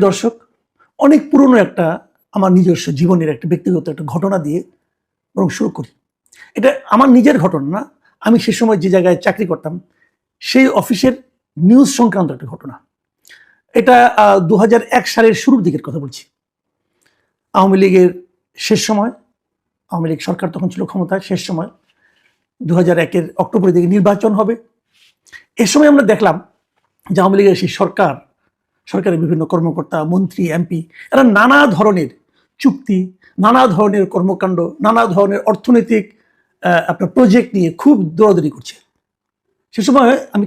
দর্শক, অনেক পুরনো একটা আমার নিজস্ব জীবনের একটা ব্যক্তিগত একটা ঘটনা দিয়ে বরং শুরু করি। এটা আমার নিজের ঘটনা না, আমি সে সময় যে জায়গায় চাকরি করতাম সেই অফিসের নিউজ সংক্রান্ত একটা ঘটনা। এটা 2001 সালের শুরুর দিকের কথা বলছি। আওয়ামী লীগের শেষ সময়, আওয়ামী লীগ সরকার তখন ছিল ক্ষমতায়, শেষ সময় 2001-এর অক্টোবরের দিকে নির্বাচন হবে। এ সময় আমরা দেখলাম যে আওয়ামী লীগের সেই সরকারের বিভিন্ন কর্মকর্তা, মন্ত্রী, এমপি এরা নানা ধরনের চুক্তি, নানা ধরনের কর্মকাণ্ড, নানা ধরনের অর্থনৈতিক আপনার প্রজেক্ট নিয়ে খুব দৌড়াদৌড়ি করছে। সে সময় আমি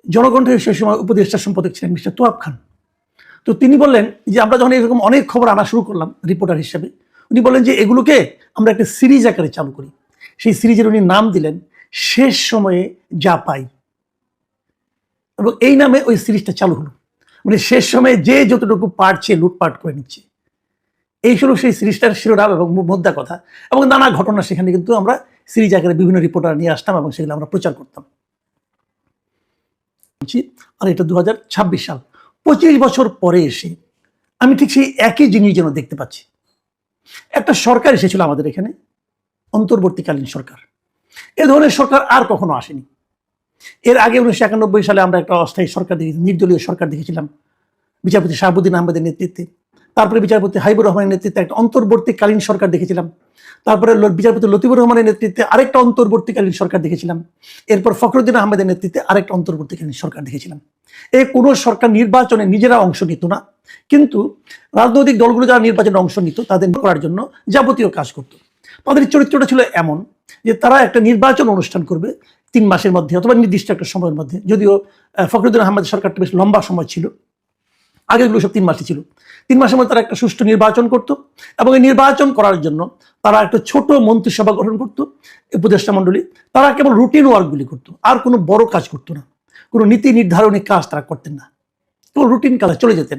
জনকণ্ঠের সে সময় উপদেষ্টা সম্পাদক ছিলেন মিস্টার তোয়াব খান। তো তিনি বললেন যে আমরা যখন এরকম অনেক খবর আনা শুরু করলাম রিপোর্টার হিসেবে, উনি বললেন যে এগুলোকে আমরা একটা সিরিজ আকারে চালু করি। সেই সিরিজের উনি নাম দিলেন শেষ সময়ে যা পাই, এবং এই নামে ওই সিরিজটা চালু হলো। মানে শেষ সময়ে যে যতটুকু পারছে লুটপাট করে নিচ্ছে, এই হলো সেই সিরিজটার শিরোনাম এবং মোদ্দা কথা। এবং নানা ঘটনা সেখানে কিন্তু আমরা সিরিজ আকারে বিভিন্ন রিপোর্টার নিয়ে আসতাম এবং সেগুলো আমরা প্রচার করতাম। আর এটা 2026 সাল, 25 বছর পরে এসে আমি ঠিক সেই একই জিনিস যেন দেখতে পাচ্ছি। একটা সরকার এসেছিল আমাদের এখানে, অন্তর্বর্তীকালীন সরকার। এ ধরনের সরকার আর কখনো আসেনি। এর আগে 1991 সালে আমরা একটা অস্থায়ী সরকার দেখেছি, নির্দলীয় সরকার দেখেছিলাম বিচারপতি শাহাবুদ্দিন আহমেদের নেতৃত্বে। তারপরে বিচারপতি হাবিবুর রহমানের নেতৃত্বে একটা অন্তর্বর্তীকালীন সরকার দেখেছিলাম। তারপরে বিচারপতি লতিফুর রহমানের নেতৃত্বে আরেকটা অন্তর্বর্তীকালীন সরকার দেখেছিলাম। এরপর ফখরুদ্দিন আহমেদের নেতৃত্বে আরেকটা অন্তর্বর্তীকালীন সরকার দেখেছিলাম। এই কোনো সরকার নির্বাচনে নিজেরা অংশ নিত না, কিন্তু রাজনৈতিক দলগুলো যারা নির্বাচনে অংশ নিত তাদের করার জন্য যাবতীয় কাজ করত। তাদের চরিত্রটা ছিল এমন যে তারা একটা নির্বাচন অনুষ্ঠান করবে 3 মাসের মধ্যে অথবা নির্দিষ্ট একটা সময়ের মধ্যে। যদিও ফখরুদ্দিন আহমেদের সরকারটা বেশ লম্বা সময় ছিল, আগেগুলো সব 3 মাসই ছিল। 3 মাসের মধ্যে তারা একটা সুষ্ঠু নির্বাচন করত, এবং এই নির্বাচন করার জন্য তারা একটা ছোট মন্ত্রিসভা গঠন করত, উপদেষ্টা মণ্ডলী। তারা কেবল রুটিন ওয়ার্কগুলি করত, আর কোনো বড় কাজ করতো না, কোনো নীতি নির্ধারণী কাজ তারা করতেন না, কেবল রুটিন কাজে চলে যেতেন।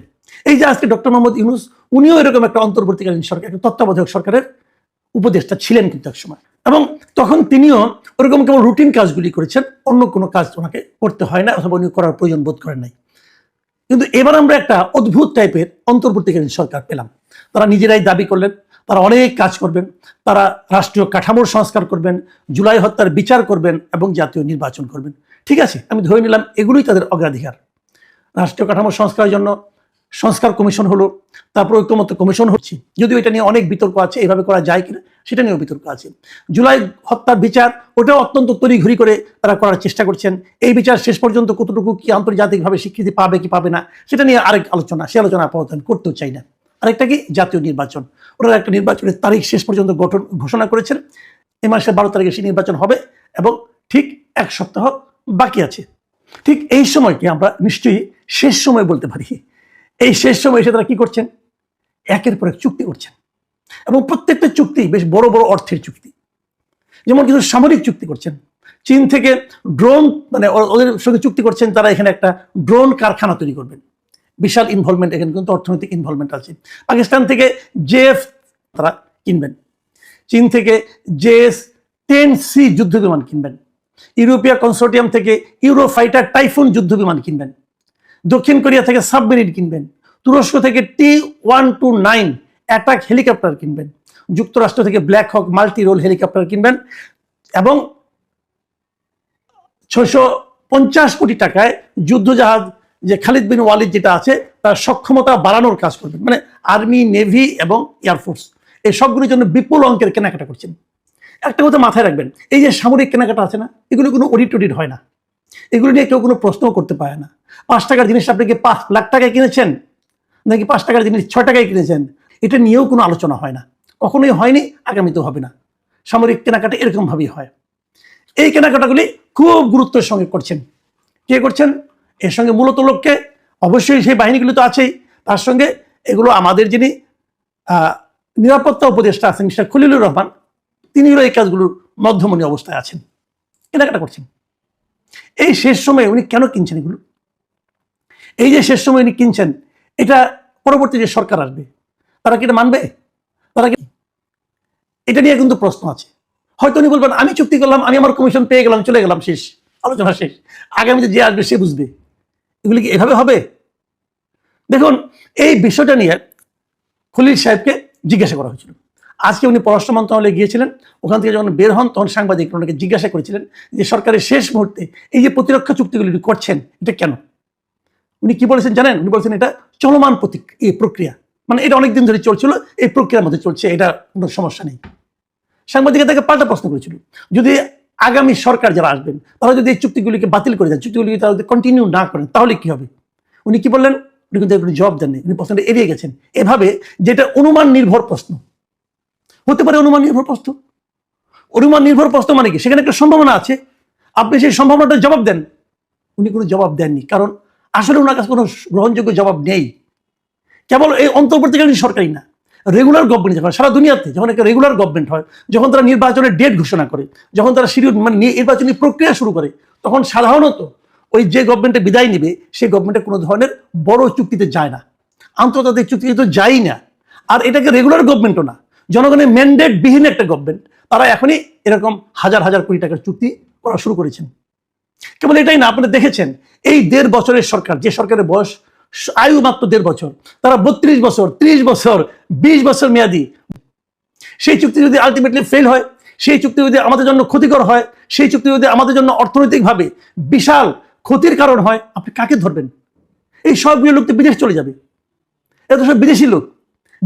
এই যে আজকে ডক্টর মোহাম্মদ ইউনূস, উনিও এরকম একটা অন্তর্বর্তীকালীন সরকার, একটা তত্ত্বাবধায়ক সরকারের উপদেষ্টা ছিলেন কিন্তু এক সময়, এবং তখন তিনিও ওরকম কেবল রুটিন কাজগুলি করেছেন, অন্য কোনো কাজ ওনাকে করতে হয় না অথবা উনি করার প্রয়োজন বোধ করেন নাই। কিন্তু এবার আমরা একটা অদ্ভুত টাইপের অন্তর্বর্তীকালীন সরকার পেলাম। তারা নিজেরাই দাবি করলেন তারা অনেক কাজ করবেন, তারা রাষ্ট্রীয় কাঠামোর সংস্কার করবেন, জুলাই হত্যার বিচার করবেন এবং জাতীয় নির্বাচন করবেন। ঠিক আছে, আমি ধরে নিলাম এগুলোই তাদের অগ্রাধিকার। রাষ্ট্রীয় কাঠামো সংস্কারের জন্য সংস্কার কমিশন হলো, তারপর ঐক্যমত্য কমিশন হচ্ছে, যদিও এটা নিয়ে অনেক বিতর্ক আছে, এইভাবে করা যায় কিনা সেটা নিয়েও বিতর্ক আছে। জুলাই হত্যার বিচার, ওটাও অত্যন্ত তড়িঘড়ি করে তারা করার চেষ্টা করছেন। এই বিচার শেষ পর্যন্ত কতটুকু কি আন্তর্জাতিকভাবে স্বীকৃতি পাবে কি পাবে না সেটা নিয়ে আরেক আলোচনা, সে আলোচনা আপাতত আমি করতেও চাই না। আরেকটা কি, জাতীয় নির্বাচন। ওরা একটা নির্বাচনের তারিখ শেষ পর্যন্ত ঘোষণা করেছেন, এই মাসের 12 তারিখে সেই নির্বাচন হবে এবং ঠিক 1 সপ্তাহ বাকি আছে। ঠিক এই সময়কে আমরা নিশ্চয়ই শেষ সময় বলতে পারি। এই শেষ সময় এসে তারা কি করছেন, একের পর এক চুক্তি করছেন, এবং প্রত্যেকটা চুক্তি বেশ বড় বড় অর্থের চুক্তি। যেমন কিছু সামরিক চুক্তি করছেন, চীন থেকে ড্রোন, মানে ওদের সঙ্গে চুক্তি করছেন তারা এখানে একটা ড্রোন কারখানা তৈরি করবেন। বিশাল ইনভলভমেন্ট, এখানে কিন্তু অর্থনৈতিক ইনভলভমেন্ট আছে। পাকিস্তান থেকে জেএফ তারা কিনবেন, চীন থেকে JS-10C যুদ্ধ বিমান কিনবেন, ইউরোপীয় কনসোর্টিয়াম থেকে ইউরোফাইটার টাইফুন যুদ্ধ বিমান কিনবেন, দক্ষিণ কোরিয়া থেকে সাবমেরিন কিনবেন, তুরস্ক থেকে T-129 অ্যাটাক হেলিকপ্টার কিনবেন, যুক্তরাষ্ট্র থেকে ব্ল্যাক হক মাল্টি রোল হেলিকপ্টার কিনবেন, এবং 650 কোটি টাকায় যুদ্ধজাহাজ যে খালিদ বিন ওয়ালিদ যেটা আছে তার সক্ষমতা বাড়ানোর কাজ করবেন। মানে আর্মি, নেভি এবং এয়ারফোর্স এই সবগুলোর জন্য বিপুল অঙ্কের কেনাকাটা করছেন। একটা কথা মাথায় রাখবেন, এই যে সামরিক কেনাকাটা আছে না, এগুলো কোনো অডিট হয় না, এগুলো নিয়ে কেউ কোনো প্রশ্নও করতে পারে না। 5 টাকার জিনিস আপনি কি 5 লাখ টাকায় কিনেছেন, নাকি 5 টাকার জিনিস 6 টাকায় কিনেছেন, এটা নিয়েও কোনো আলোচনা হয় না, কখনোই হয়নি, আগামীতেও হবে না। সামরিক কেনাকাটা এরকম ভাবেই হয়। এই কেনাকাটাগুলি খুব গুরুত্বের সঙ্গে করছেন। কে করছেন? এর সঙ্গে মূলত লোককে, অবশ্যই সেই বাহিনীগুলি তো আছেই, তার সঙ্গে এগুলো আমাদের যিনি নিরাপত্তা উপদেষ্টা আছেন মিস্টার খলিলুর রহমান, তিনি হলো এই কাজগুলোর মধ্যমণি অবস্থায় আছেন, কেনাকাটা করছেন। এই শেষ সময়ে উনি কেন কিনছেন এগুলো? এই যে শেষ সময় উনি কিনছেন, এটা পরবর্তী যে সরকার আসবে তারা কি এটা মানবে? তারা কি, এটা নিয়ে কিন্তু প্রশ্ন আছে। হয়তো উনি বলবেন আমি চুক্তি করলাম, আমি আমার কমিশন পেয়ে গেলাম, চলে গেলাম, শেষ, আলোচনা শেষ, আগামীতে যে আসবে সে বুঝবে। এগুলি কি এভাবে হবে? দেখুন, এই বিষয়টা নিয়ে খলিল সাহেবকে জিজ্ঞাসা করা হয়েছিল। আজকে উনি পররাষ্ট্র মন্ত্রণালয়ে গিয়েছিলেন, ওখান থেকে যখন বের হন তখন সাংবাদিক ওনাকে জিজ্ঞাসা করেছিলেন যে সরকারের শেষ মুহূর্তে এই যে প্রতিরক্ষা চুক্তিগুলি করছেন এটা কেন? উনি কি বলেছেন জানেন? উনি বলেছেন এটা চলমান এই প্রক্রিয়া, মানে এটা অনেকদিন ধরে চলছিল, এই প্রক্রিয়ার মধ্যে চলছে, এটা কোনো সমস্যা নেই। সাংবাদিকরা তাকে পাল্টা প্রশ্ন করেছিল, যদি আগামী সরকার যারা আসবেন তারা যদি এই চুক্তিগুলিকে বাতিল করে দেন, চুক্তিগুলিকে তারা যদি কন্টিনিউ না করেন তাহলে কি হবে? উনি কি বললেন? উনি কিন্তু এগুলো জবাব দেননি, উনি প্রশ্নটা এড়িয়ে গেছেন এভাবে, যেটা অনুমান নির্ভর প্রশ্ন হতে পারে। অনুমান নির্ভর প্রশ্ন, অনুমান নির্ভর প্রশ্ন মানে কি? সেখানে একটা সম্ভাবনা আছে, আপনি সেই সম্ভাবনাটা জবাব দেন। উনি কোনো জবাব দেননি, কারণ আসলে ওনার কাছে কোনো গ্রহণযোগ্য জবাব নেই। কেবল এই অন্তর্বর্তীকালীন সরকারই না, রেগুলার গভর্নমেন্ট যখন সারা দুনিয়াতে যখন একটা রেগুলার গভর্নমেন্ট হয়, যখন তারা নির্বাচনের ডেট ঘোষণা করে, যখন তারা শিডিউল মানে নির্বাচনী প্রক্রিয়া শুরু করে, তখন সাধারণত ওই যে গভর্নমেন্টে বিদায় নেবে সেই গভর্নমেন্টে কোনো ধরনের বড় চুক্তিতে যায় না, আন্তর্জাতিক চুক্তিতে তো যায়ই না। আর এটাকে রেগুলার গভর্নমেন্টও না, জনগণের ম্যান্ডেট বিহীন একটা গভর্নমেন্ট, তারা এখনই এরকম হাজার হাজার কোটি টাকার চুক্তি করা শুরু করেছেন। কেবল এটাই না, আপনারা দেখেছেন এই 1.5 বছরের সরকার, যে সরকারের বয়স আয়ু মাত্র 1.5 বছর, তারা 32 বছর, 30 বছর, 20 বছর মেয়াদি সেই চুক্তি যদি আলটিমেটলি ফেল হয়, সেই চুক্তি যদি আমাদের জন্য ক্ষতিকর হয়, সেই চুক্তি যদি আমাদের জন্য অর্থনৈতিকভাবে বিশাল ক্ষতির কারণ হয়, আপনি কাকে ধরবেন? এই সবগুলো লোক তো বিদেশ চলে যাবে, এত সব বিদেশি লোক,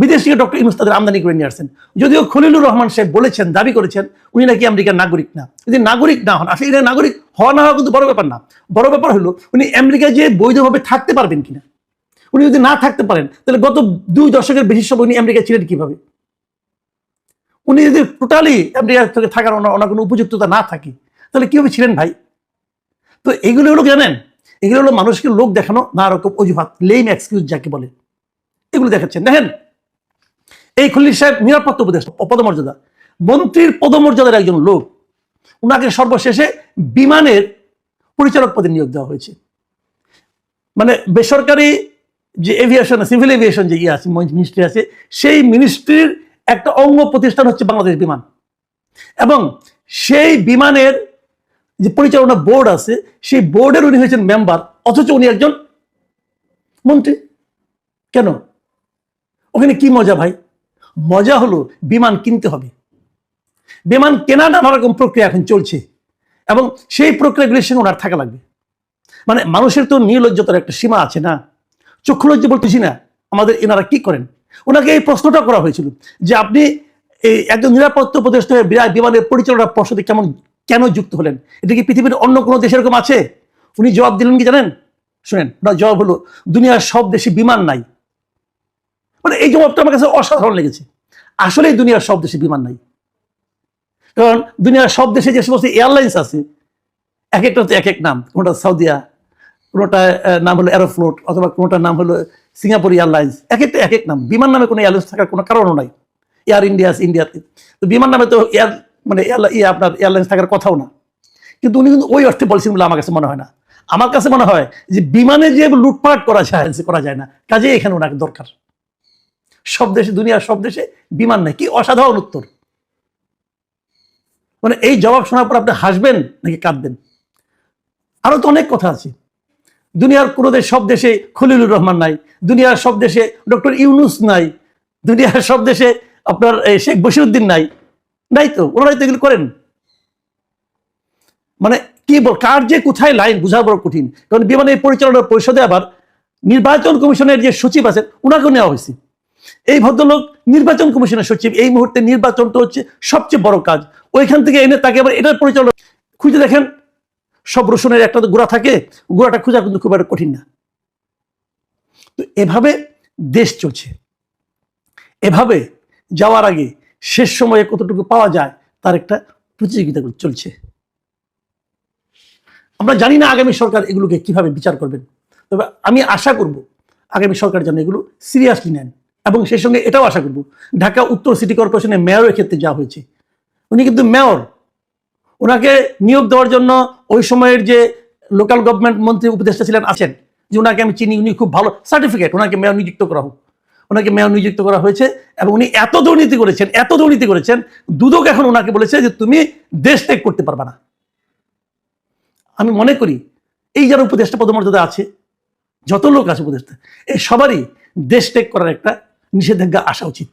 বিদেশ থেকে ডক্টর ইউনূস তাদের আমদানি করে নিয়ে আসছেন। যদিও খলিলুর রহমান সাহেব বলেছেন, দাবি করেছেন উনি নাকি আমেরিকার নাগরিক না। যদি নাগরিক না হন, আসলে এটা নাগরিক হওয়া না হওয়া কিন্তু বড় ব্যাপার না, বড় ব্যাপার হলো উনি আমেরিকায় যে বৈধভাবে থাকতে পারবেন কিনা। উনি যদি না থাকতে পারেন তাহলে গত 2 দশকের বেশি সময় উনি আমেরিকায় ছিলেন কিভাবে? উনি যদি টোটালি আমেরিকা থেকে থাকার ওনার কোনো উপযুক্ততা না থাকে তাহলে কিভাবে ছিলেন ভাই? তো এগুলো হলো জানেন, এগুলো হলো মানুষকে লোক দেখানো, না রকম অজুহাত, লেম এক্সকিউজ যাকে বলে, এগুলো দেখাচ্ছেন। দেখেন, এই খলিল সাহেব নিরাপত্তা উপদেষ্টা পদমর্যাদা, মন্ত্রীর পদমর্যাদার একজন লোক, উনাকে সর্বশেষে বিমানের পরিচালক পদে নিয়োগ দেওয়া হয়েছে। মানে বেসরকারি যে এভিয়েশন, সিভিল এভিয়েশন যে আছে, মিনিস্ট্রি আছে, সেই মিনিস্ট্রির একটা অঙ্গ প্রতিষ্ঠান হচ্ছে বাংলাদেশ বিমান, এবং সেই বিমানের যে পরিচালনা বোর্ড আছে সেই বোর্ডের উনি হয়েছেন মেম্বার, অথচ উনি একজন মন্ত্রী। কেন? ওখানে কি মজা ভাই? মজা হলো বিমান কিনতে হবে, বিমান কেনা নানা রকম প্রক্রিয়া এখন চলছে, এবং সেই প্রক্রিয়াগুলির সঙ্গে ওনার থাকা লাগবে। মানে মানুষের তো নির্লজ্জতার একটা সীমা আছে না? চক্ষু লজ্জা বলতেছি না, আমাদের এনারা কি করেন? ওনাকে এই প্রশ্নটা করা হয়েছিল যে আপনি এই একজন নিরাপত্তা উপদেষ্টা হয়ে বিমানের পরিচালনা পর্ষদে কেন যুক্ত হলেন? এটা কি পৃথিবীর অন্য কোনো দেশে এরকম আছে? উনি জবাব দিলেন কি জানেন? শুনেন, ওনার জবাব হলো দুনিয়ার সব দেশে বিমান নাই। মানে এই জবাবটা আমার কাছে অসাধারণ লেগেছে। আসলে দুনিয়ার সব দেশে বিমান নাই, কারণ দুনিয়ার সব দেশে যে সমস্ত এয়ারলাইন্স আছে এক একটা তো এক এক নাম, কোনটা সাউদিয়া, কোনোটা নাম হলো অ্যারোফ্লোট, অথবা কোনোটার নাম হলো সিঙ্গাপুর এয়ারলাইন্স, এক একটা এক এক নাম। বিমান নামে কোনো এয়ারলাইন্স থাকার কোনো কারণও নাই। এয়ার ইন্ডিয়া আছে ইন্ডিয়াতে, তো বিমান নামে তো মানে আপনার এয়ারলাইন্স থাকার কথাও না। কিন্তু উনি কিন্তু ওই অর্থে বলছেন বলে আমার কাছে মনে হয় না। আমার কাছে মনে হয় যে বিমানে যে লুটপাট করা যায় না, কাজে এখানে ওনাকে দরকার। সব দেশে, দুনিয়ার সব দেশে বিমান নাই। কি অসাধারণ উত্তর! মানে এই জবাব শোনার পর আপনি হাসবেন নাকি কাঁদবেন? আরো তো অনেক কথা আছে। দুনিয়ার কোনো দেশ, সব দেশে খলিলুর রহমান নাই, দুনিয়ার সব দেশে ডক্টর ইউনূস নাই, দুনিয়ার সব দেশে আপনার শেখ বশিরউদ্দিন নাই, নাই তো, ওনারাই তো এগুলো করেন। মানে কি কার যে কোথায় লাইন বোঝা বড় কঠিন। কারণ বিমানের পরিচালনা পরিষদে আবার নির্বাচন কমিশনের যে সচিব আছেন ওনাকেও নেওয়া হয়েছে। এই ভদ্রলোক নির্বাচন কমিশনের সচিব, এই মুহূর্তে নির্বাচনটা হচ্ছে সবচেয়ে বড় কাজ, ওইখান থেকে এনে তাকে আবার এটার পরিচালনা খুঁজে দেখেন। সব রসুনের একটা তো গোড়া থাকে, গোড়াটা খোঁজা কিন্তু খুব একটা কঠিন না। তো এভাবে দেশ চলছে, এভাবে যাওয়ার আগে শেষ সময়ে কতটুকু পাওয়া যায় তার একটা প্রতিযোগিতা চলছে। আমরা জানি না আগামী সরকার এগুলোকে কিভাবে বিচার করবেন, তবে আমি আশা করব আগামী সরকার যেন এগুলো সিরিয়াসলি নেন। এবং সেই সঙ্গে এটাও আশা করব, ঢাকা উত্তর সিটি কর্পোরেশনের মেয়রের ক্ষেত্রে যা হয়েছে, উনি কিন্তু মেয়র, ওনাকে নিয়োগ দেওয়ার জন্য ওই সময়ের যে লোকাল গভর্নমেন্ট মন্ত্রী উপদেষ্টা ছিলেন আছেন, যে ওনাকে আমি চিনি, উনি খুব ভালো সার্টিফিকেট, ওনাকে মেয়র নিযুক্ত করা হোক। ওনাকে মেয়র নিযুক্ত করা হয়েছে, এবং উনি এত দুর্নীতি করেছেন, দুদক এখন ওনাকে বলেছে যে তুমি দেশ ত্যাগ করতে পারবে না। আমি মনে করি এই যারা উপদেষ্টা পদমর্যাদা আছে, যত লোক আছে উপদেষ্টা, এই সবারই দেশ ত্যাগ করার একটা নিষেধাজ্ঞা আসা উচিত।